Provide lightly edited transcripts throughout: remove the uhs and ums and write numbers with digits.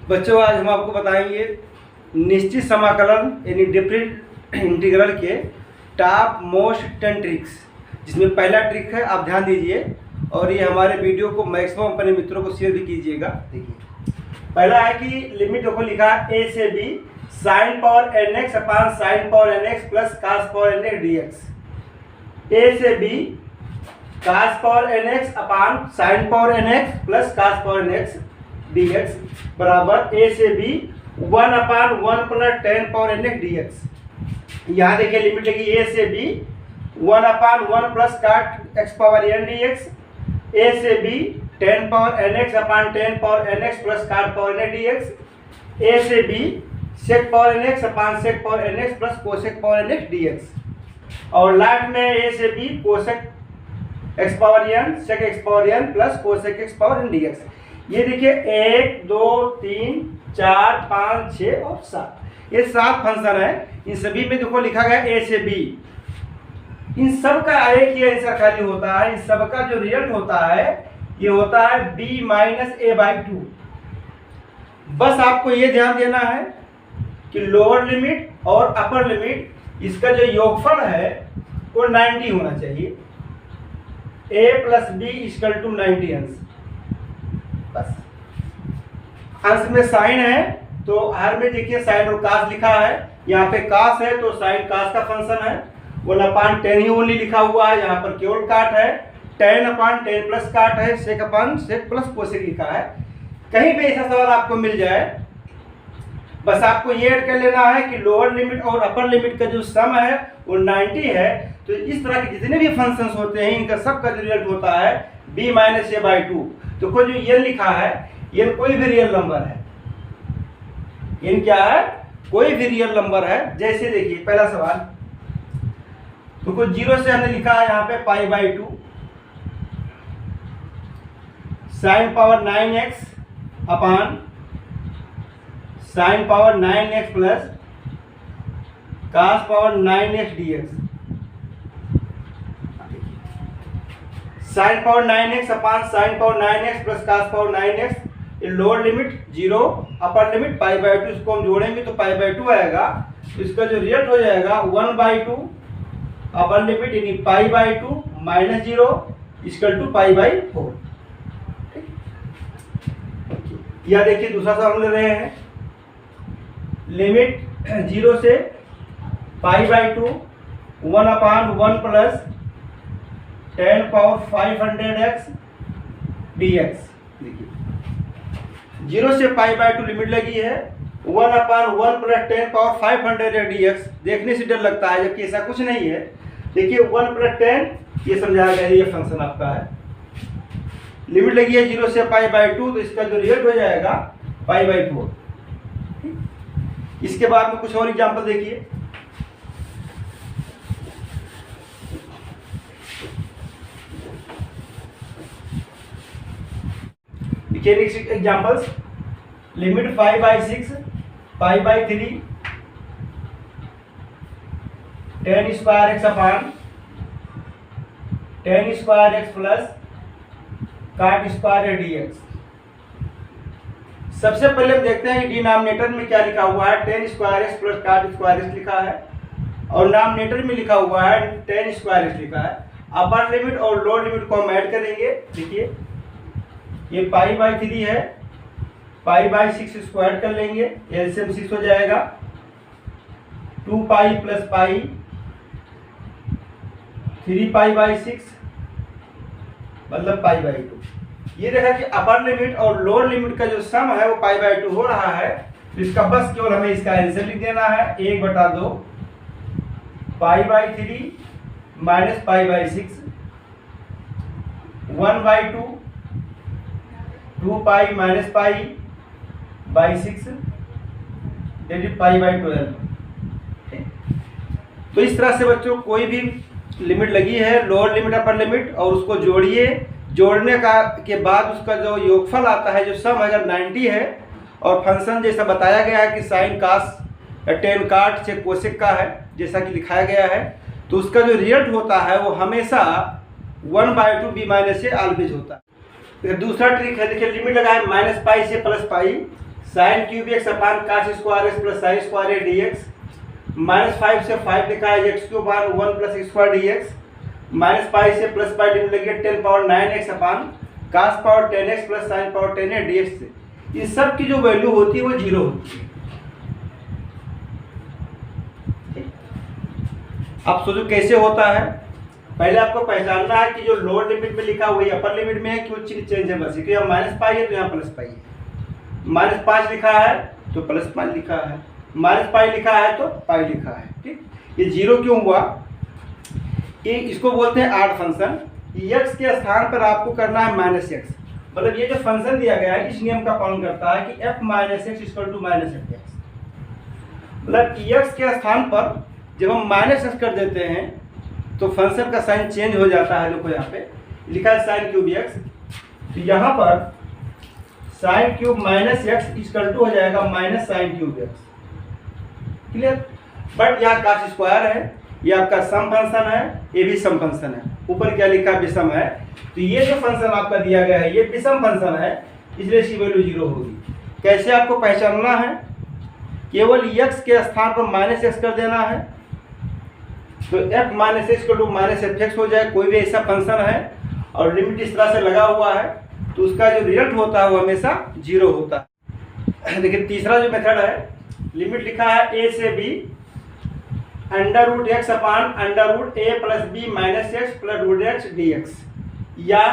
बच्चों आज हम आपको बताएंगे निश्चित समाकलन यानी डिफरेंट इंटीग्रल के टॉप मोस्ट 10 ट्रिक्स, जिसमें पहला ट्रिक है, आप ध्यान दीजिए और ये हमारे वीडियो को मैक्सिमम अपने मित्रों को शेयर भी कीजिएगा। देखिए पहला है कि लिमिट को लिखा है a से b sin power nx upon sin power nx plus cos power nx dx। a से b cos पावर nx अपान sin power nx plus cos power nx dx बराबर a से b 1 अपान 1 प्लस 10 पावर nx dx। यहाँ देखिए limit लगी a से b 1 upon 1 plus cot x power n dx, a से b 10 power nx upon 10 power nx plus cot power n dx, a से b sec power nx अपान sec power nx plus cosec power nx dx। और last में a से b cosec x power n sec x power n plus cosec x power n dx। ये देखिए 1 2 3 4 5 6 और 7, ये 7 function है। इन सभी में देखो लिखा गया a से b। इन सब का एक ही आंसर खाली होता है, इन सब का जो रिजल्ट होता है ये होता है b माइनस a/2। बस आपको ये ध्यान देना है कि लोअर लिमिट और अपर लिमिट इसका जो योगफल है वो 90 होना चाहिए। a plus b equal to 90 अंश। बस अंश में साइन है तो हर में देखिए साइन और कास लिखा है, यहाँ पे कास है तो साइन कास का फंक्शन है। 1 अपान 10 ही ओनली लिखा हुआ है, यहाँ पर केवल काट है। 10 अपान 10 प्लस काट है, सेक अपान सेक प्लस कोसेक लिखा है। कहीं पे ऐसा सवाल आपको मिल जाए बस आपको ये ऐड कर लेना है कि लोअर लिमिट और अपर लिमिट का जो सम है वो 90 है। तो इस तरह के जितने भी फंक्शंस होते हैं इनका सबका रिजल्ट होता है b माइनस a/2। तो कोई जो ये लिखा है ये कोई भी रियल नंबर है, ये क्या है, कोई भी रियल नंबर है। जैसे देखिए पहला सवाल तो कुछ 0 से हमने लिखा है यहाँ पे π/2 sin पावर 9x अपान sin power 9x plus cos power 9x dx। sin power 9x अपान sin power 9x plus cos power 9x, ये लोअर लिमिट 0 अपर लिमिट π/2, इसको हम जोड़ेंगे तो π/2 आएगा। तो इसका जो रिजल्ट हो जाएगा 1/2 अपर लिमिट यानी π/2 माइनस 0 इक्वल टू π/4। या देखिए दूसरा सवाल ले रहे हैं, लिमिट 0 से π/2 1 अपान 1 प्लस 10 पावर 500x dx। देखिए 0 से π/2 लिमिट लगी है, 1 अपान 1 प्लस 10 पावर 500x dx। देखने से डर लगता है जबकि ऐसा कुछ नहीं है। देखिए 1 प्लस 10 ये समझाया गया, ये फंक्शन आपका है। लिमिट लगी है 0 से π/2 तो इसका जो रिजल्ट हो जाएगा π/4। इसके बाद में कुछ और एग्जांपल देखिए। Next examples, limit 5/6 π/3 10 square x अपान 10 square x plus cot square dx। सबसे पहले हम देखते हैं कि डिनोमिनेटर में क्या लिखा हुआ है, 10 square x plus cot square x लिखा है और डिनोमिनेटर में लिखा हुआ है 10 स्क्वायर x लिखा है। अपर लिमिट और लोअर लिमिट को हम ऐड करेंगे। देखिए ये π/3 है, π/6 स्क्वायर कर लेंगे, एलसीएम 6 हो जाएगा। 2π प्लस पाई 3π/6 मतलब π/2। ये देखा कि अपर लिमिट और लोअर लिमिट का जो सम है वो π/2 हो रहा है। तो इसका बस केवल हमें इसका आंसर लिख देना है 1/2 π/3 माइनस π/6 1/2 2π माइनस π/6 π/12। तो इस तरह से बच्चों कोई भी लिमिट लगी है, लोअर लिमिट अपर लिमिट, और उसको जोड़िए। जोड़ने का के बाद उसका जो योगफल आता है, जो सम अगर 90 है और फंक्शन जैसा बताया गया है कि साइन कास या टेन काट से कोसेक का है जैसा कि दिखाया गया है, तो उसका जो रिजल्ट होता है वो हमेशा 1/2 b माइनस से ऑलवेज होता है। फिर दूसरा ट्रिक है, देखिए लिमिट लगाए -π से +π sine cube x upon cos square x plus sine square a d x, -5 से 5 लिखा है x cube upon 1 plus x square d x, -pi से प्लस पाई लिमिट लगी 10 power 9x upon cos power 10x plus sine power 10 dx से इन सब की जो value होती है वो 0 होती है। अब सोचो कैसे होता है। पहले आपको पहचानना है कि जो लोअर लिमिट में लिखा वही अपर लिमिट में है कि वो चिन्ह चेंज है, बस यहाँ -पाई है तो यहाँ प्लस पाई है, -5 लिखा है तो +5 लिखा है, -पाई लिखा है तो पाई लिखा है। ठीक, ये 0 क्यों हुआ? ये इसको बोलते हैं आड फंक्शन। x के स्थान पर आपको करना है -x, मतलब ये जो फंक्शन दिया गया है इस नियम का पालन करता है कि f - x = -f(x), मतलब x के स्थान पर जब हम -x कर देते हैं तो फंक्शन का साइन चेंज हो जाता है। देखो यहाँ पे लिखा है साइन क्यूब x, तो यहाँ पर साइन क्यूब -x हो जाएगा -sin cube x। Clear? But यहाँ कास स्क्वायर है, ये आपका सम फंक्शन है, ये भी सम फंक्शन है, ऊपर क्या लिखा है विषम है, तो ये जो फंक्शन आपका दिया गया है ये विषम फंक्शन है, इसलिए इसकी वैल्यू 0 होगी। कैसे आपको पहचानना है? केवल x के स्थान पर -x कर देना है तो f - x = -f(x) हो जाए। कोई भी ऐसा फंक्शन है और लिमिट इस तरह से लगा हुआ है तो उसका जो रिजल्ट होता है वो हमेशा 0 होता है। देखिए तीसरा जो मेथड है, लिमिट लिखा है a से b √x upon √a plus b minus x plus √x dx, या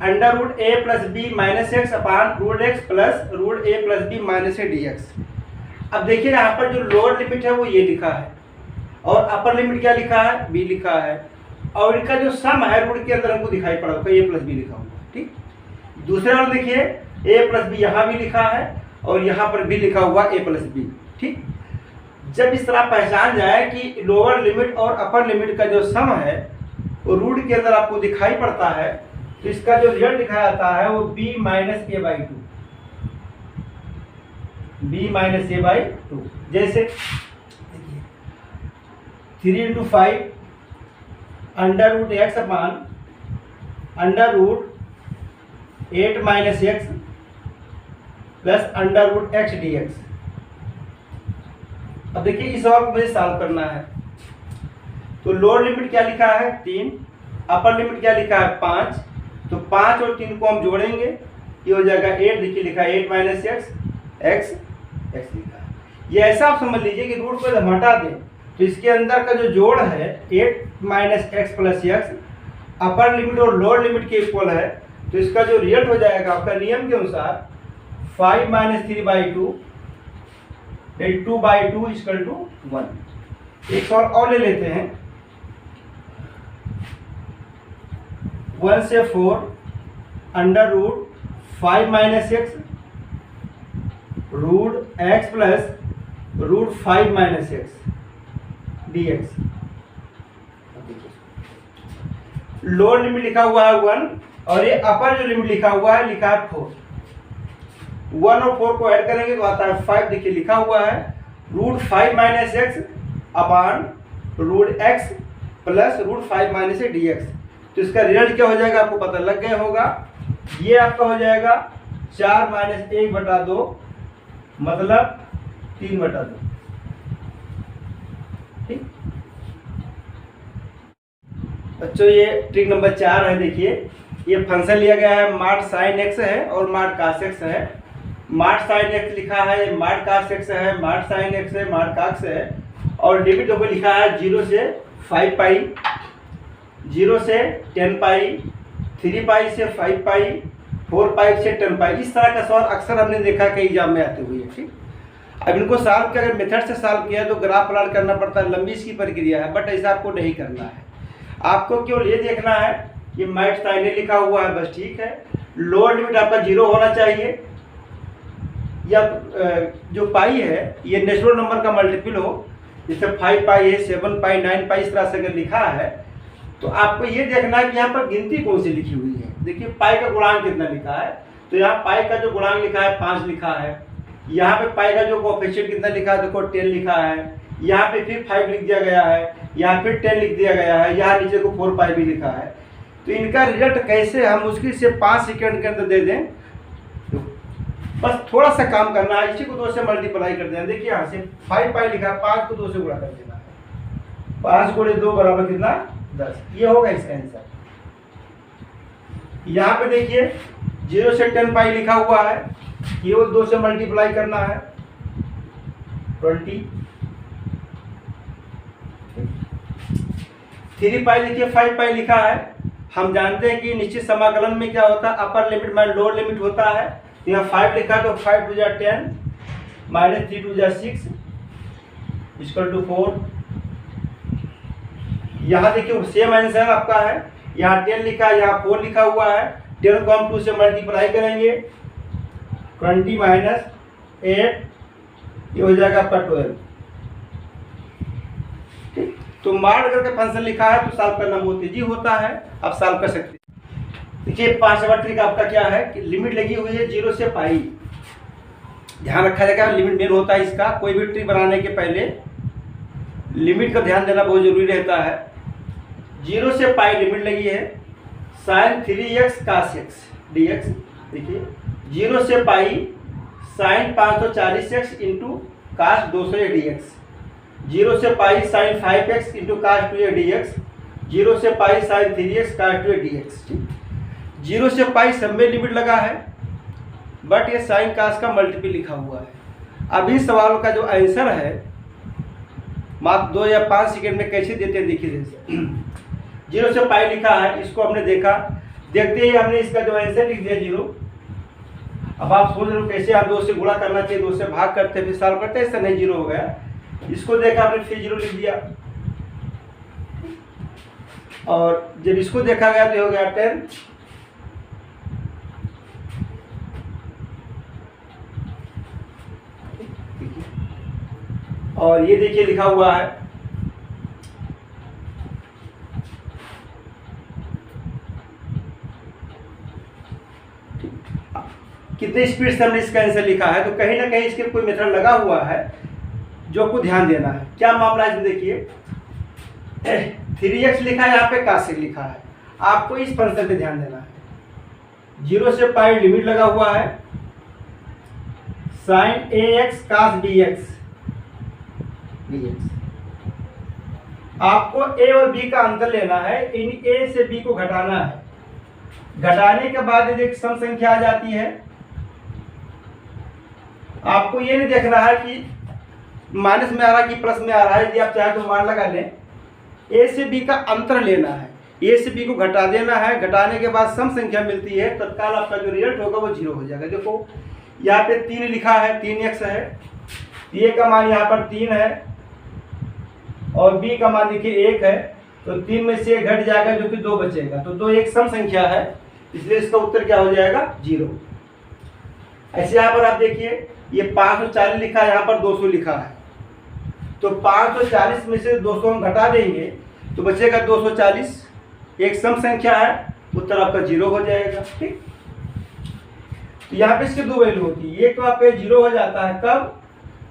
√a plus b minus x upon √x plus √a plus b minus a dx। अब देखिए यहाँ पर जो लोअर लिमिट है वो ये लिखा है और अपर लिमिट क्या लिखा है? b लिखा है, और इनका जो सम है रूट के अंदर हमको दिखाई पड़ा होगा a प्लस b लिखा हुआ। ठीक, दूसरे वाला देखिए a प्लस b यहाँ भी लिखा है और यहाँ पर भी लिखा हुआ a प्लस b। ठीक, जब इस तरह पहचान जाए कि लोअर लिमिट और अपर लिमिट का जो सम है वो रूट के अंदर आपको दिखाई पड़ता है तो इसका जो रिजल्ट दिखाया जाता है वो b - a/2, b - a/2। जैसे 3 × 5 √x अपान √8 - x प्लस √x dx। अब देखिए इस सवाल को मुझे सॉल्व करना है तो लोअर लिमिट क्या लिखा है 3, अपर लिमिट क्या लिखा है 5, तो 5 और 3 को हम जोड़ेंगे ये हो जाएगा 8। देखिए लिखा है 8 - x x लिखा है। ये ऐसा आप समझ लीजिए कि रूट को जब हटा दें तो इसके अंदर का जो जोड़ है 8 - x plus x upper limit और लोअर लिमिट के इक्वल है, तो इसका जो रिजल्ट हो जाएगा आपका नियम के अनुसार 5 - 3/2 2/2 = 1। एक सवाल और ले लेते हैं, 1 से 4 √5 - x √x plus √5 - x dx। Lower limit लिखा हुआ है 1 और ये अपर जो लिमिट लिखा हुआ है 4। 1 और 4 को ऐड करेंगे तो आता है 5। देखिए लिखा हुआ है √5 - x upon √x plus √5 - a dx। तो इसका रिजल्ट क्या हो जाएगा आपको पता लग गया होगा, ये आपका हो जाएगा 4 - 1/2 मतलब 3/2। ठीक बच्चों, ये ट्रिक नंबर 4 है। देखिए ये फंक्शन लिया गया है माड साइन x है और माड कास x है। माड साइन x लिखा है, माड कास x है, माड साइन x है, माड कास है, और लिमिट को लिखा है 0 से 5 पाई, 0 से 10 पाई, 3 पाई से 5 पाई, 4 पाई से 10 पाई। इस तरह का सवाल अक्सर हमने देखा कई एग्जाम में आते हुए। ठीक, अब इनको सॉल्व किया, अगर मेथड से सॉल्व किया तो ग्राफ प्लॉट करना पड़ता है, लंबी इसकी प्रक्रिया है, बट ऐसा आपको नहीं करना है। आपको केवल ये देखना है कि माइट साइन लिखा हुआ है, बस ठीक है। लोअर लिमिट आपका 0 होना चाहिए, या जो पाई है ये नेचुरल नंबर का मल्टीपल हो, जैसे 5 पाई है, 7 पाई, 9 पाई, इस तरह से अगर लिखा है तो आपको ये देखना है कि यहाँ पर गिनती कौन सी लिखी हुई है। देखिए पाई का गुणांक कितना लिखा है, तो यहाँ पाई का जो गुणांक लिखा है 5 लिखा है। यहाँ पे पाई का जो कोएफिशिएंट कितना लिखा है, देखो 10 लिखा है। यहाँ पे फिर 5 लिख दिया गया है, यहाँ फिर 10 लिख दिया गया है, यहाँ नीचे को 4 पाई भी लिखा है। तो इनका रिजल्ट कैसे हम मुश्किल से 5 सेकंड के अंदर दे दें। बस थोड़ा सा काम करना है, इसी को 2 से मल्टीप्लाई कर देना। देखिए यहाँ से 5 पाई लिखा है, 5 को 2 से गुणा कर देना है। 5 गुणे 2 बराबर कितना, 10। ये होगा इसका आंसर। यहाँ पे देखिए 0 से 10 पाई लिखा हुआ है, केवल 2 से मल्टीप्लाई करना है, 20। 3 पाई लिखिए, 5 पाई लिखा है। हम जानते हैं कि निश्चित समाकलन में क्या होता है, upper limit minus lower limit होता है। तो यहाँ 5 लिखा है तो 5 2 जा 10 माइनस 3 2 जा 6 इक्वल टू 4। यहाँ देखिए सेम आंसर आपका है, यहाँ 10 लिखा है, यहाँ 4 लिखा हुआ है। 10 को हम 2 से मल्टीप्लाई करेंगे, 20 माइनस 8, ये हो जाएगा आपका 12। तो मार करके फंक्शन लिखा है तो सॉल्व करना बहुत ईजी होता है, आप सॉल्व कर सकते हैं। देखिए 5वां ट्रिक आपका क्या है कि लिमिट लगी हुई है 0 से पाई। ध्यान रखा जाएगा, लिमिट मेन होता है इसका। कोई भी ट्रिक बनाने के पहले लिमिट का ध्यान देना बहुत जरूरी रहता है। 0 से पाई लिमिट लगी है, sin 3x cos x dx। देखिए 0 से पाई sin 540x into cos 200 dx। 0 से पाई sin 5x into cos 2a dx। 0 से पाई sin 3x cos 2a dx। 0 से पाई सब में लिमिट लगा है, बट ये sin cos का मल्टीपल लिखा हुआ है। अब इस सवाल का जो आंसर है मात्र 2 या 5 सेकेंड में कैसे देते हैं, देखिए 0 से पाई लिखा है, इसको हमने देखा, देखते ही हमने इसका जो आंसर लिख दिया 0। अब आप सोच रहे हो कैसे आप 2 से गुणा करना चाहिए, 2 से भाग करते फिर सॉल्व करते, इससे नहीं 0 हो गया। इसको देखा आपने फिर 0 लिख दिया, और जब इसको देखा गया तो हो गया 10। और ये देखिए लिखा हुआ है कितने स्पीड से हमने इसका आंसर लिखा है, तो कहीं ना कहीं इसके कोई मेथड लगा हुआ है जो आपको ध्यान देना है। क्या मामला है इसमें देखिए 3x लिखा है, यहाँ पे cos x लिखा है, आपको इस फंक्शन पे ध्यान देना है। 0 से पाई लिमिट लगा हुआ है, sin ax cos bx dx। आपको a और b का अंतर लेना है, इन a से b को घटाना है। घटाने के बाद एक सम संख्या आ जाती है। आपको ये नहीं देखना है कि माइनस में आ रहा है कि प्लस में आ रहा है, यदि आप चाहे तो मान लगा लें। ए से बी का अंतर लेना है, ए से बी को घटा देना है, घटाने के बाद सम संख्या मिलती है, तत्काल आपका जो रिजल्ट होगा वो 0 हो जाएगा। देखो यहाँ पे 3 लिखा है, 3x है, ए का मान यहाँ पर 3 है और बी का मान देखिए 1 है, तो 3 में से 1 घट जाएगा जो कि 2 बचेगा। तो 2 एक सम संख्या है, इसलिए इसका उत्तर क्या हो जाएगा 0। ऐसे यहाँ पर आप देखिए ये 540 लिखा है, यहाँ पर 200 लिखा है, तो 540 में से 200 हम घटा देंगे तो बचेगा 240, एक सम संख्या है, उत्तर आपका 0 हो जाएगा। ठीक, तो यहाँ पे इसकी 2 वैल्यू होती है, एक तो आपका 0 हो जाता है कब,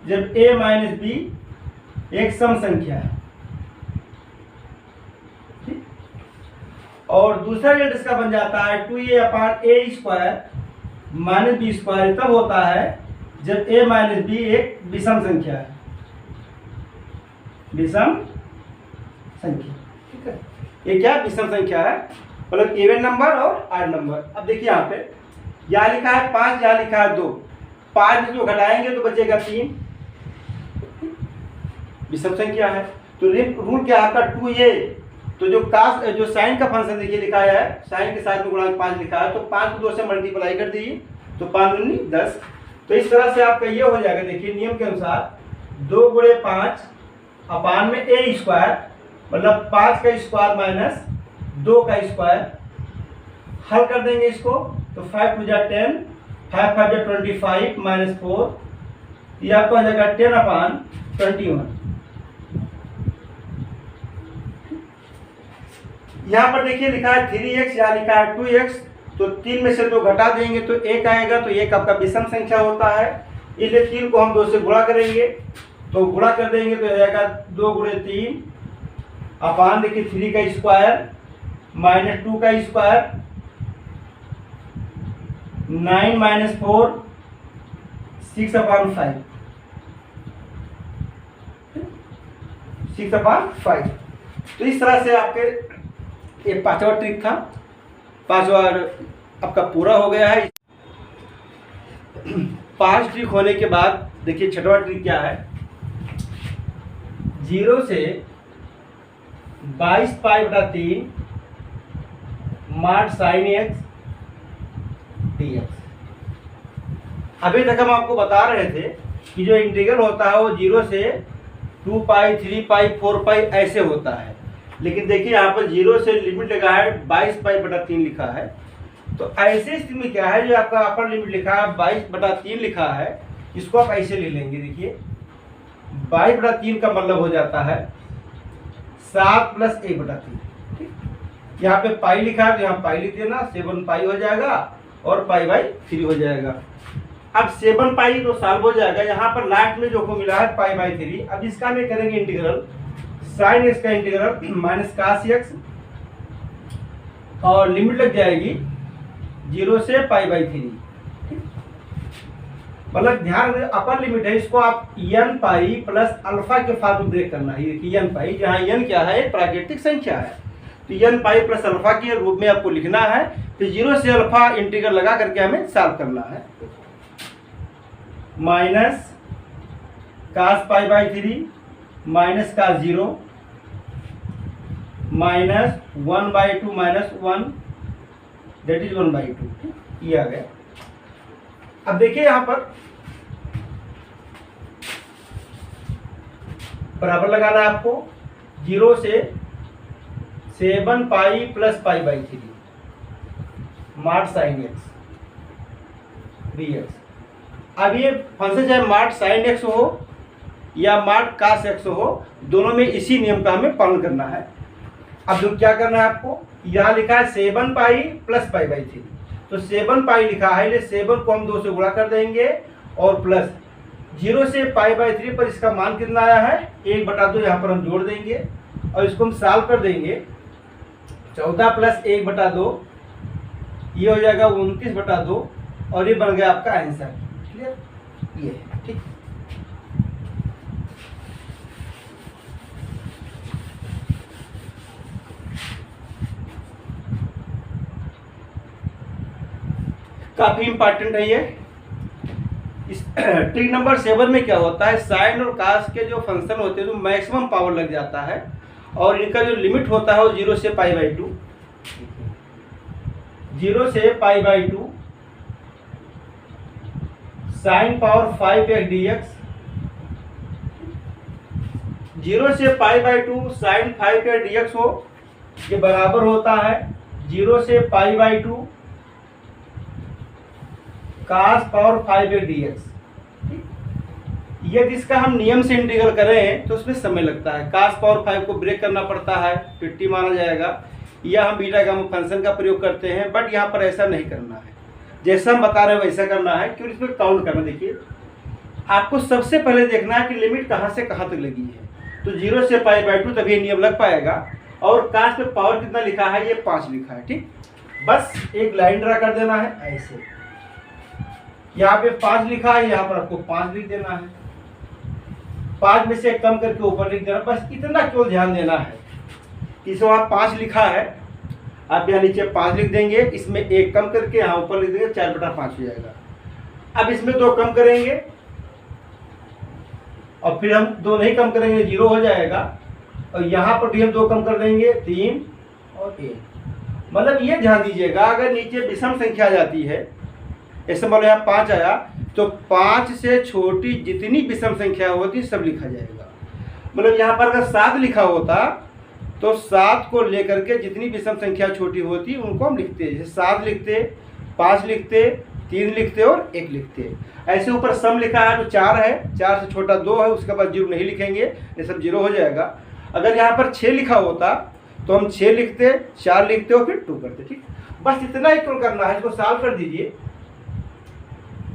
जब a माइनस बी एक सम संख्या है। ठीक, और दूसरा रिजल्ट इसका बन जाता है 2a/a² माइनस बी स्क्वायर, तब होता है जब a माइनस बी एक विषम संख्या है, विषम संख्या। ठीक है, ये क्या विषम संख्या है, मतलब इवन नंबर और ऑड नंबर। अब देखिए यहाँ पे यहाँ लिखा है 5, यहाँ लिखा है 2, 5 में जो घटाएंगे तो बचेगा 3, विषम संख्या है। तो रूल क्या आपका 2a, तो जो कास जो साइन का फंक्शन देखिए लिखा है, साइन के साथ में गुणांक 5 लिखा है, तो 5 को 2 से मल्टीप्लाई कर दीजिए तो 5 दूनी 10। तो इस तरह से आपका ये हो जाएगा, देखिए नियम के अनुसार 2 गुणे 5 अपान में a², मतलब 5 का स्क्वायर माइनस 2 का स्क्वायर। हल कर देंगे इसको तो 5 2 10, 5 5 25 माइनस 4, ये आपका हो जाएगा 10/21। यहाँ पर देखिए लिखा है 3x, यहाँ लिखा है 2x, तो 3 में से 2 घटा देंगे तो 1 आएगा, तो 1 आपका विषम संख्या होता है, इसलिए 3 को हम 2 से गुणा करेंगे, तो गुणा कर देंगे तो हो जाएगा 2 गुणे 3 अपान देखिए 3 का स्क्वायर माइनस 2 का स्क्वायर, 9 माइनस 4 6/5, 6/5। तो इस तरह से आपके ये पांचवा ट्रिक था, पांचवा आपका पूरा हो गया है। 5 ट्रिक होने के बाद देखिए छठवां ट्रिक क्या है। 0 से 22π/3 mod sin x dx। अभी तक हम आपको बता रहे थे कि जो इंटीग्रल होता है वो 0 से 2π 3π 4π ऐसे होता है, लेकिन देखिए यहाँ पर 0 से लिमिट लगा है 22π/3 लिखा है। तो ऐसे स्थिति में क्या है, जो आपका अपर लिमिट लिखा है 22/3 लिखा है, इसको आप ऐसे ले लेंगे। देखिए 22/3 का मतलब हो जाता है 7 + 1/3। ठीक, यहाँ पे पाई लिखा है तो यहाँ पाई लिख देना, 7π हो जाएगा और π/3 हो जाएगा। अब 7π तो सॉल्व हो जाएगा। यहाँ पर लास्ट में जो को मिला है π/3। अब इसका में करेंगे इंटीग्रल, sin x का इंटीग्रल माइनस cos x, और लिमिट लग जाएगी 0 से π/3। मतलब ध्यान रखें अपर लिमिट है, इसको आप n पाई प्लस अल्फा के फॉर्म में ब्रेक करना है। देखिए n पाई, जहाँ n क्या है, एक प्राकृतिक संख्या है, तो n पाई प्लस अल्फा के रूप में आपको लिखना है। तो 0 से अल्फा इंटीग्रल लगा करके हमें सॉल्व करना है। Minus cos π/3 minus cos 0 minus 1/2 minus 1 that is 1/2। ये आ गया। अब देखिए यहां पर बराबर लगाना है आपको। 0 से 7π + π/3 mod sin x dx। अब ये फंक्शन चाहे mod sin x हो या mod cos x हो, दोनों में इसी नियम का हमें पालन करना है। अब जो क्या करना है आपको, यहाँ लिखा है 7π + π/3, तो 7π लिखा है, इसलिए 7 को हम 2 से गुणा कर देंगे और प्लस 0 से π/3 पर इसका मान कितना आया है 1/2, यहाँ पर हम जोड़ देंगे और इसको हम सॉल्व कर देंगे। 14 + 1/2 ये हो जाएगा 29/2 और ये बन गया आपका आंसर। क्लियर, ये ठीक। काफी इंपॉर्टेंट है ये। इस ट्रिक नंबर 7 में क्या होता है, साइन और कास के जो फंक्शन होते हैं तो मैक्सिमम पावर लग जाता है, और इनका जो लिमिट होता है वो 0 से π/2, 0 से π/2 sin पावर 5x dx, 0 से π/2 sin 5x dx हो, ये बराबर होता है 0 से π/2 cos पावर 5x dx। यदि इसका हम नियम से इंटीग्रल करें तो उसमें समय लगता है, cos पावर 5 को ब्रेक करना पड़ता है, 50 माना जाएगा, या हम बीटा गामा फंक्शन का प्रयोग करते हैं। बट यहाँ पर ऐसा नहीं करना है, जैसा हम बता रहे हैं वैसा करना है। क्यों, इसमें काउंट करना। देखिए आपको सबसे पहले देखना है कि लिमिट कहाँ से कहाँ तक लगी है, तो 0 से π/2 तभी नियम लग पाएगा। और cos पे पावर कितना लिखा है, ये 5 लिखा है। ठीक, बस एक लाइन ड्रा कर देना है ऐसे, यहाँ पे 5 लिखा है, यहाँ पर आपको 5 लिख देना है, 5 में से कम करके ऊपर लिख देना। बस इतना केवल ध्यान देना है कि इसमें वहाँ 5 लिखा है, आप यहाँ नीचे 5 लिख देंगे, इसमें 1 कम करके यहाँ ऊपर लिख देंगे, 4/5 हो जाएगा। अब इसमें 2 कम करेंगे और फिर हम 2 नहीं कम करेंगे, 0 हो जाएगा, और यहाँ पर भी हम 2 कम कर देंगे, 3 और 1। मतलब ये ध्यान दीजिएगा, अगर नीचे विषम संख्या आ जाती है, ऐसे मान लो यहाँ 5 आया, तो 5 से छोटी जितनी विषम संख्या होती सब लिखा जाएगा। मतलब यहाँ पर अगर 7 लिखा होता तो 7 को लेकर के जितनी विषम संख्या छोटी होती उनको हम लिखते, जैसे 7 लिखते, 5 लिखते, 3 लिखते और 1 लिखते। ऐसे ऊपर सम लिखा है तो 4 है, 4 से छोटा 2 है, उसके बाद 0 नहीं लिखेंगे, ये सब 0 हो जाएगा। अगर यहाँ पर 6 लिखा होता तो हम 6 लिखते, 4 लिखते और फिर 2 करते। ठीक, बस इतना ही तो करना है। इसको सॉल्व कर दीजिए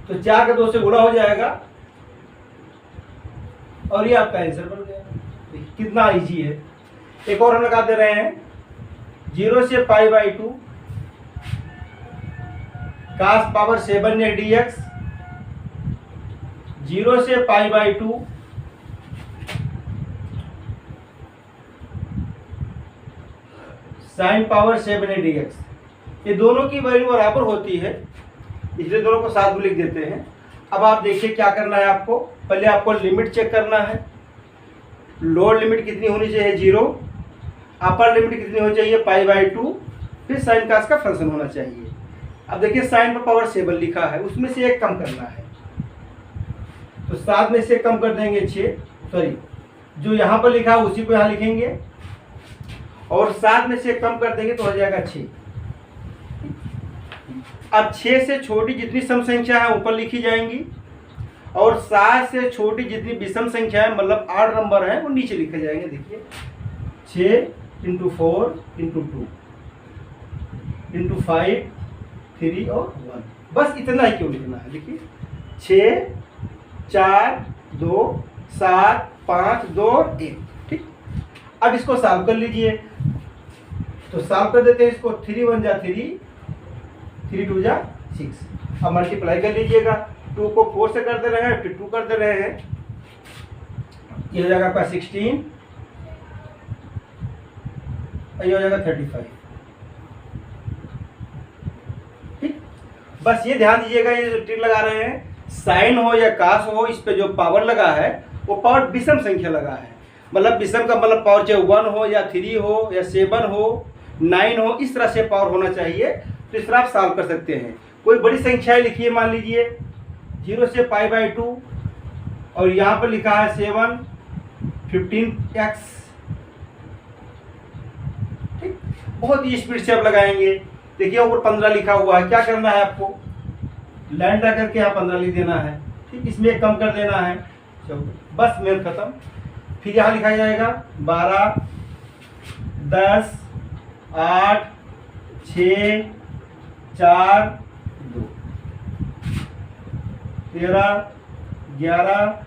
तो 4 का 2 से गुणा हो जाएगा और ये आपका आंसर बन गया। कितना इजी है। एक और हम लगा दे रहे हैं, 0 से π/2 cos पावर 7x dx 0 से π/2 sin पावर 7a dx, ये दोनों की वैल्यू बराबर होती है, इसलिए दोनों को साथ में लिख देते हैं। अब आप देखिए क्या करना है आपको, पहले आपको लिमिट चेक करना है। लोअर लिमिट कितनी होनी चाहिए 0, अपर लिमिट कितनी होनी चाहिए π/2, फिर साइन कास का फंक्शन होना चाहिए। अब देखिए साइन पर पावर 7 लिखा है, उसमें से एक कम करना है, तो 7 में से कम कर देंगे 6, सॉरी जो यहाँ पर लिखा है उसी को यहाँ लिखेंगे, और 7 में से कम कर देंगे तो हो जाएगा 6। अब 6 से छोटी जितनी सम संख्या है ऊपर लिखी जाएंगी, और 7 से छोटी जितनी विषम संख्या है मतलब 8 नंबर है वो नीचे लिखे जाएंगे। देखिए 6 × 4 × 2 × 5 3 और 1, बस इतना ही क्यों लिखना है। देखिए 6 4 2 7 5 2 1, ठीक। अब इसको सॉल्व कर लीजिए, तो सॉल्व कर देते हैं इसको। 3 × 1 = 3, 3 × 2 = 6। अब मल्टीप्लाई कर लीजिएगा, 2 को 4 से कर दे रहे हैं, फिर 2 कर दे रहे हैं, ये हो जाएगा आपका 16, ये हो जाएगा 35, ठीक। बस ये ध्यान दीजिएगा, ये जो ट्रिक लगा रहे हैं साइन हो या कास हो, इस पे जो पावर लगा है वो पावर विषम संख्या लगा है। मतलब विषम का मतलब पावर चाहे 1 हो या 3 हो या 7 हो 9 हो, इस तरह से पावर होना चाहिए। तो इस तरह आप सॉल्व कर सकते हैं। कोई बड़ी संख्या लिखिए, मान लीजिए 0 से π/2 और यहाँ पर लिखा है 7 15x, ठीक। बहुत ही स्पीड से आप लगाएंगे। देखिए ऊपर 15 लिखा हुआ है, क्या करना है आपको, लाइन ड्रा करके यहाँ 15 लिख देना है, ठीक। इसमें कम कर देना है, चलो बस मेल खत्म। फिर यहाँ लिखा जाएगा 12 10 8 6 4 2 13 11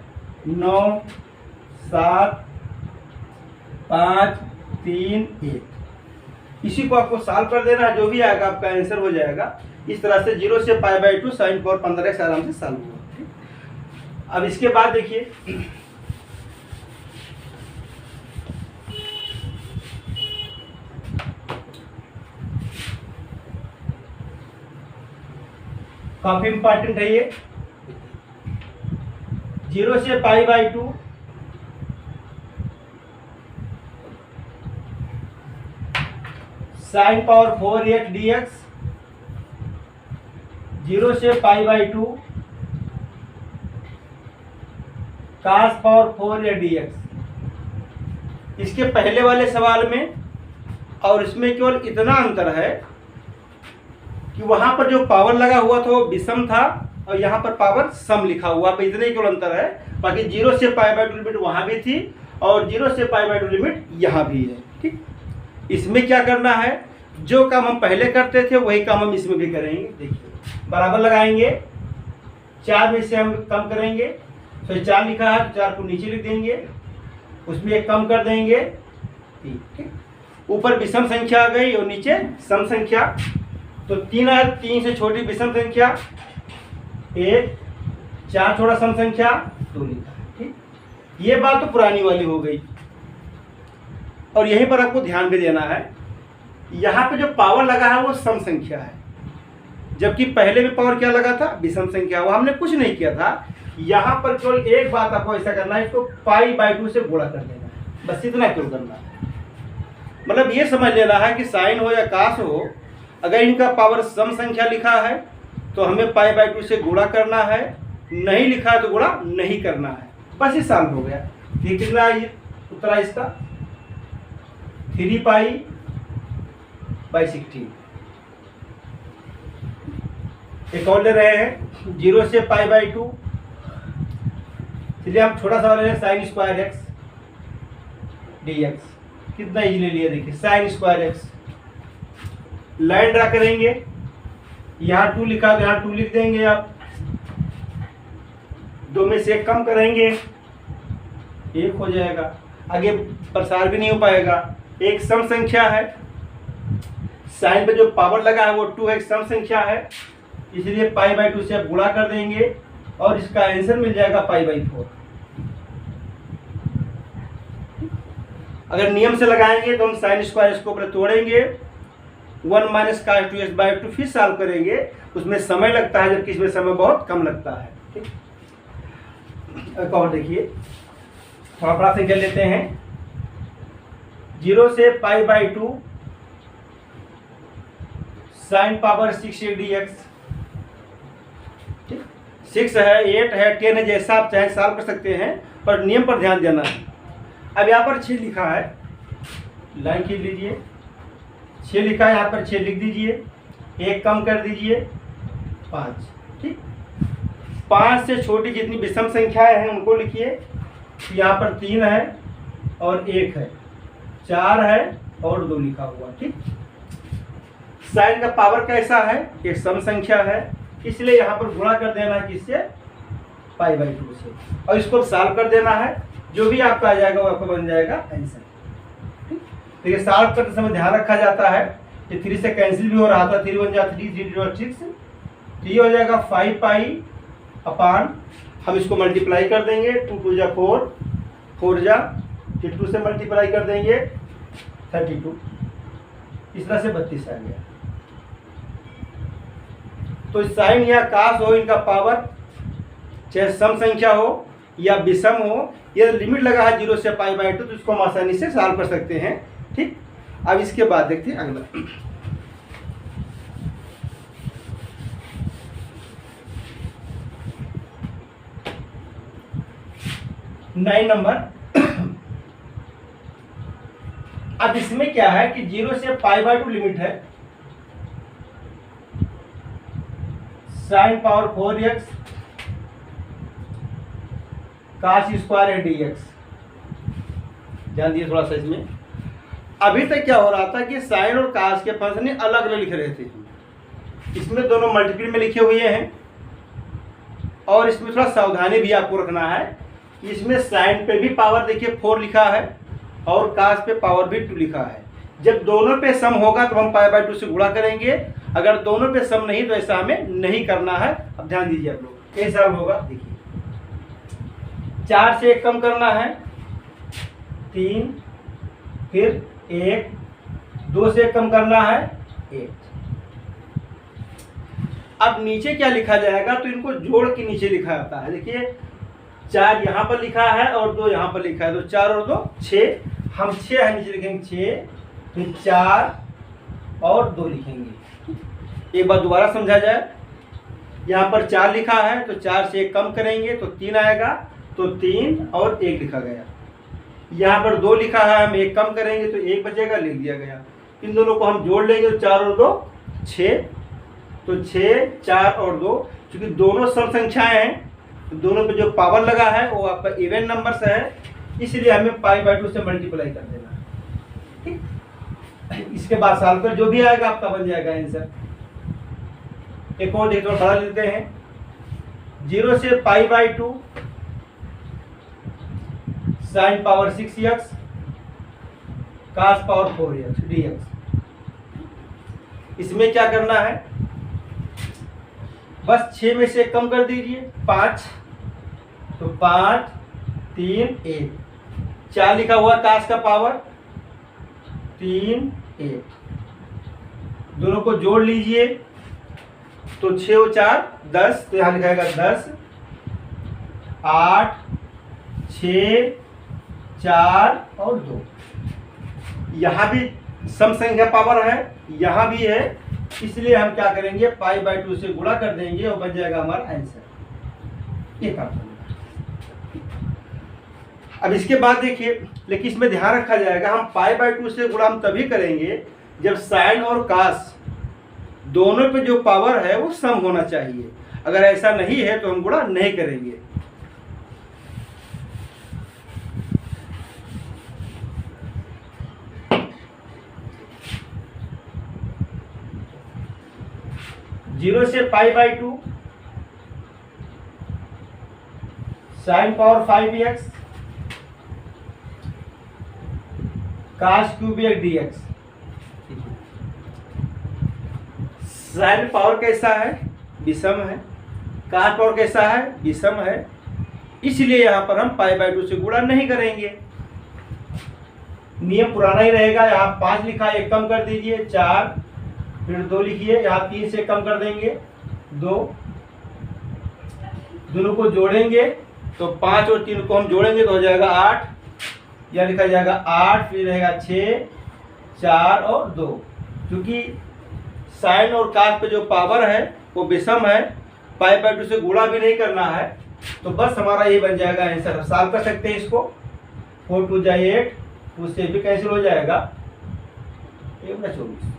9 7 5 3 1। इसी को आपको सॉल्व कर देना है, जो भी आएगा आपका आंसर हो जाएगा। इस तरह से 0 से π/2 sin पावर 15x आराम से सॉल्व हुआ। अब इसके बाद देखिए काफी इंपॉर्टेंट है ये, 0 से π/2 sin पावर 4x dx, 0 से π/2 cos पावर 4a dx। इसके पहले वाले सवाल में और इसमें केवल इतना अंतर है कि वहां पर जो पावर लगा हुआ था वो विषम था और यहाँ पर पावर सम लिखा हुआ, पर इतने केवल अंतर है। बाकी 0 से π/2 लिमिट वहां भी थी और 0 से π/2 लिमिट यहाँ भी है, ठीक। इसमें क्या करना है, जो काम हम पहले करते थे वही काम हम इसमें भी करेंगे। देखिए बराबर लगाएंगे, 4 में से हम कम करेंगे, तो 4 लिखा है 4 को नीचे लिख देंगे, उसमें एक कम कर देंगे, ठीक। ऊपर विषम संख्या आ गई और नीचे सम संख्या, तो 3 है, 3 से छोटी विषम संख्या 1, 4 छोटा सम संख्या 2 लिखा है, ठीक। ये बात तो पुरानी वाली हो गई। और यहीं पर आपको ध्यान भी देना है, यहाँ पे जो पावर लगा है वो सम संख्या है, जबकि पहले में पावर क्या लगा था, विषम संख्या। वो हमने कुछ नहीं किया था, यहाँ पर केवल एक बात आपको ऐसा करना है, इसको π/2 से गुणा कर देना है, बस इतना क्यों करना है। मतलब ये समझ लेना है कि साइन हो या कास हो, अगर इनका पावर सम संख्या लिखा है तो हमें π/2 से गुणा करना है, नहीं लिखा है तो गुणा नहीं करना है, बस ये सॉल्व हो गया। ये कितना ये उत्तर इसका 3π/16। एक और ले रहे हैं 0 से π/2, चलिए हम छोटा सा ले रहे हैं sin स्क्वायर x dx। कितना इजी ले लिया, देखिए sin square x। Line draw करेंगे, यहाँ 2 लिखा तो यहाँ 2 लिख देंगे आप, 2 में से 1 कम करेंगे, 1 हो जाएगा, आगे प्रसार भी नहीं हो पाएगा। एक सम संख्या है, साइन पे जो पावर लगा है वो 2 एक सम संख्या है, इसलिए π/2 से आप गुणा कर देंगे, और इसका आंसर मिल जाएगा π/4। अगर नियम से लगाएंगे तो हम साइन स्क्वायर इसको ऊपर तोड़ेंगे, 1 माइनस cos 2x/2 फिर सॉल्व करेंगे, उसमें समय लगता है जबकि इसमें समय बहुत कम लगता है। ठीक, एक और देखिए, थोड़ा बड़ा संख्या लेते हैं। 0 से π/2 sin पावर 6 dx। 6 है, 8 है, 10 है, जैसा आप चाहे सॉल्व कर सकते हैं, पर नियम पर ध्यान देना है। अब यहाँ पर 6 लिखा है, लाइन खींच लीजिए, 6 लिखा है, यहाँ पर 6 लिख दीजिए, 1 कम कर दीजिए, 5। ठीक, 5 से छोटी जितनी विषम संख्याएं हैं उनको लिखिए। यहाँ पर 3 है और 1 है, 4 है और 2 लिखा हुआ। ठीक, साइन का पावर कैसा है, एक सम संख्या है, इसलिए यहाँ पर गुणा कर देना है किससे, π/2 से, और इसको सॉल्व कर देना है। जो भी आपका आ जाएगा वो आपका बन जाएगा आंसर। ठीक, तो ये सॉल्व करते समय ध्यान रखा जाता है कि 3 से कैंसिल भी हो रहा था, 3 1 जा 3, 3 0 6, तो ये हो जाएगा 5π/, हम इसको मल्टीप्लाई कर देंगे, 2 2 जा 4, 4 जा, फिर 2 से मल्टीप्लाई कर देंगे 32, इस तरह से 32 आ गया। तो साइन या कास हो, इनका पावर चाहे सम संख्या हो या विषम हो, ये लिमिट लगा है 0 से π/2, तो इसको हम आसानी से सॉल्व कर सकते हैं। ठीक, अब इसके बाद देखते हैं अगला। 9 नंबर। अब इसमें क्या है कि 0 से π/2 लिमिट है, sin power 4x cos square dx। ध्यान दिए थोड़ा सा इसमें। अभी तक क्या हो रहा था कि साइन और कास के फंक्शन अलग अलग लिख रहे थे, इसमें दोनों मल्टीपल में लिखे हुए हैं, और इसमें थोड़ा सावधानी भी आपको रखना है। इसमें साइन पे भी पावर देखिए 4 लिखा है और कास पे पावर भी 2 लिखा है। जब दोनों पे सम होगा तो हम π/2 से गुणा करेंगे, अगर दोनों पे सम नहीं तो ऐसा हमें नहीं करना है। अब ध्यान दीजिए आप लोग, कैसा होगा देखिए, 4 से 1 कम करना है, 3, फिर 1, 2 से 1 कम करना है, 1। अब नीचे क्या लिखा जाएगा, तो इनको जोड़ के नीचे लिखा जाता है। देखिए 4 यहाँ पर लिखा है और 2 यहाँ पर लिखा है, तो 4 और 2 6, हम 6 है नीचे लिखेंगे 6, फिर 4 और 2 लिखेंगे। एक बार दोबारा समझा जाए, यहाँ पर 4 लिखा है तो 4 से 1 कम करेंगे तो 3 आएगा, तो 3 और 1 लिखा गया। यहाँ पर 2 लिखा है, हम 1 कम करेंगे तो 1 बचेगा, लिख दिया गया। इन दोनों को हम जोड़ लेंगे तो 4 और 2 6, तो 6, 4 और 2, क्योंकि दोनों सम संख्याएं हैं तो दोनों पे जो पावर लगा है वो आपका इवन नंबर से है, इसलिए हमें π/2 से मल्टीप्लाई कर देना है। ठीक, इसके बाद सॉल्व कर जो भी आएगा आपका बन जाएगा आंसर। एक और देखो बड़ा लेते हैं, 0 से π/2 sin power 6x cos power 4x dx। इसमें क्या करना है, बस 6 में से कम कर दीजिए, 5, तो 5, 3, 1, 4 लिखा हुआ कास का पावर 3, 1, दोनों को जोड़ लीजिए तो 6 और 4 10, तो यहाँ लिखाएगा 10, 8, 6, 4 और 2। यहाँ भी सम संख्या पावर है, यहाँ भी है, इसलिए हम क्या करेंगे π/2 से गुणा कर देंगे और बन जाएगा हमारा आंसर। ये काम करना। अब इसके बाद देखिए, लेकिन इसमें ध्यान रखा जाएगा, हम π/2 से गुणा हम तभी करेंगे जब साइन और कास दोनों पे जो पावर है वो सम होना चाहिए। अगर ऐसा नहीं है तो हम गुणा नहीं करेंगे। जीरो से π/2 sin power 5x cos³ dx। Sine power कैसा है, विषम है, कास्ट पावर कैसा है, विषम है, इसलिए यहाँ पर हम π/2 से गुणा नहीं करेंगे। नियम पुराना ही रहेगा। यहाँ 5 लिखा है, 1 कम कर दीजिए 4, फिर 2 लिखिए, यहाँ 3 से कम कर देंगे 2, दोनों को जोड़ेंगे तो 5 और 3 को हम जोड़ेंगे तो हो जाएगा 8, यह लिखा जाएगा 8, फिर रहेगा 6, 4 और 2। क्योंकि साइन और कास्ट पे जो पावर है वो विषम है, π/2 से गुणा भी नहीं करना है, तो बस हमारा ये बन जाएगा आंसर। सॉल्व कर सकते हैं इसको, 4 2 जा 8, उससे भी कैंसिल हो जाएगा 24।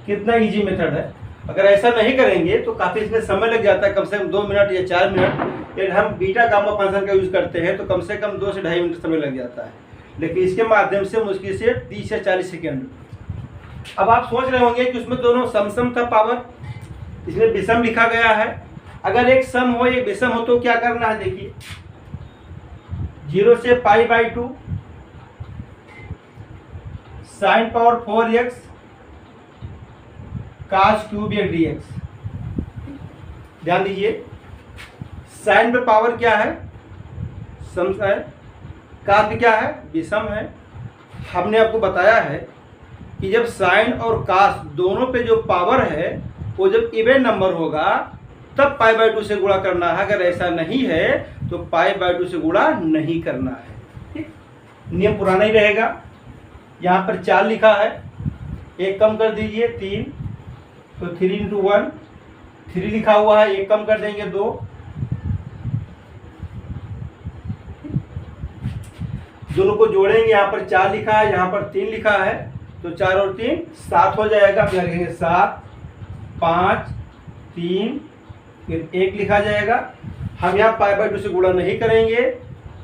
कितना इजी मेथड है। अगर ऐसा नहीं करेंगे तो काफ़ी इसमें समय लग जाता है, कम से कम 2 मिनट या 4 मिनट। यदि हम बीटा गामा फंक्शन का यूज़ करते हैं तो कम से कम 2 से 2.5 मिनट समय लग जाता है, लेकिन इसके माध्यम से मुश्किल से 30 या 40 सेकेंड। अब आप सोच रहे होंगे कि उसमें दोनों सम था पावर, इसमें विषम लिखा गया है। अगर एक सम हो एक विषम हो तो क्या करना है, देखिए 0 से π/2 sin power 4x cos cube एक dx। ध्यान दीजिए, साइन पे पावर क्या है, सम है, कास भी क्या है, विषम है। हमने आपको बताया है कि जब साइन और कास दोनों पे जो पावर है वो जब इवन नंबर होगा तब π/2 से गुणा करना है। अगर ऐसा नहीं है तो π/2 से गुणा नहीं करना है। ठीक, नियम पुराना ही रहेगा। यहाँ पर 4 लिखा है, 1 कम कर दीजिए 3, तो 3 × 1, 3 लिखा हुआ है, 1 कम कर देंगे 2, दोनों को जोड़ेंगे। यहाँ पर 4 लिखा है, यहाँ पर 3 लिखा है, तो 4 और 3 7 हो जाएगा। फिर लिखेंगे 7, 5, 3, फिर 1 लिखा जाएगा। हम यहाँ π/2 से गुणा नहीं करेंगे,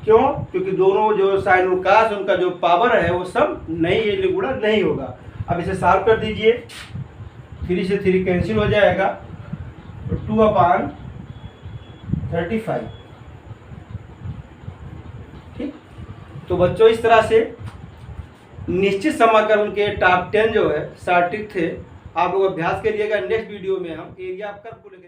क्यों? क्योंकि दोनों जो साइन और कास उनका जो पावर है वो सब नहीं, ये गुणा नहीं होगा। अब इसे सॉल्व कर दीजिए, 3 से 3 कैंसिल हो जाएगा, तो 2/35। ठीक, तो बच्चों इस तरह से निश्चित समाकलन के टॉप 10 जो है शॉर्ट ट्रिक थे, आप लोग अभ्यास करिएगा। नेक्स्ट वीडियो में हम एरिया ऑफ कर्व को लेकर